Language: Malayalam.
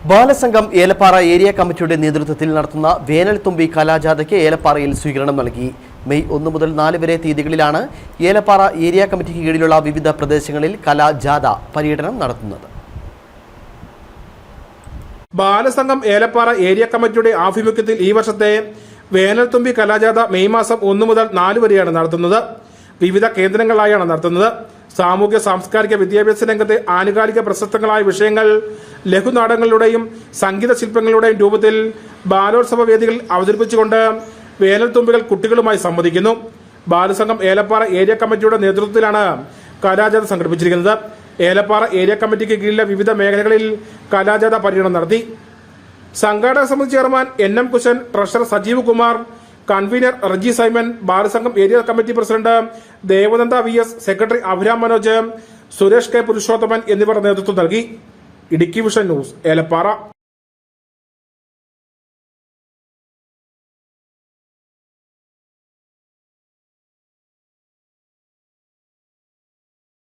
ബാലസംഘം ഏലപ്പാറ ഏരിയ കമ്മിറ്റിയുടെ നേതൃത്വത്തിൽ നടത്തുന്ന വേനൽത്തുമ്പി കലാജാഥയ്ക്ക് ഏലപ്പാറയിൽ സ്വീകരണം നൽകി. മെയ് 1 മുതൽ 4 വരെ തീയതികളിലാണ് ഏലപ്പാറ ഏരിയ കമ്മിറ്റിക്ക് കീഴിലുള്ള വിവിധ പ്രദേശങ്ങളിൽ കലാജാഥ പര്യടനം നടത്തുന്നത്. ബാലസംഘം ഏലപ്പാറ ഏരിയ കമ്മിറ്റിയുടെ ആഭിമുഖ്യത്തിൽ ഈ വർഷത്തെ വേനൽത്തുമ്പി കലാജാഥ മെയ് മാസം 1 മുതൽ 4 വരെയാണ് നടത്തുന്നത്. വിവിധ കേന്ദ്രങ്ങളായാണ് നടത്തുന്നത്. സാമൂഹ്യ സാംസ്കാരിക വിദ്യാഭ്യാസ രംഗത്തെ ആനുകാലിക പ്രശസ്തങ്ങളായ വിഷയങ്ങൾ ലഘുനാടകങ്ങളിലൂടെയും സംഗീത ശില്പങ്ങളുടെയും രൂപത്തിൽ ബാലോത്സവ വേദികളിൽ അവതരിപ്പിച്ചുകൊണ്ട് വേനൽത്തുമ്പികൾ കുട്ടികളുമായി സംവദിക്കുന്നു. ബാലസംഘം ഏലപ്പാറ ഏരിയ കമ്മിറ്റിയുടെ നേതൃത്വത്തിലാണ് കലാജാഥ സംഘടിപ്പിച്ചിരിക്കുന്നത്. ഏലപ്പാറ ഏരിയ കമ്മിറ്റിക്ക് കീഴിലെ വിവിധ മേഖലകളിൽ കലാജാഥ പര്യടനം നടത്തി. സംഘാടക സമിതി chairman NM Kushan, treasurer Sajeev Kumar, convener Reji Simon, Balasangham area committee president Devananda VS, secretary Abhiram Manoj, Suresh K Purushothaman എന്നിവർ നേതൃത്വം നൽകി. Idukki vision news, Elappara.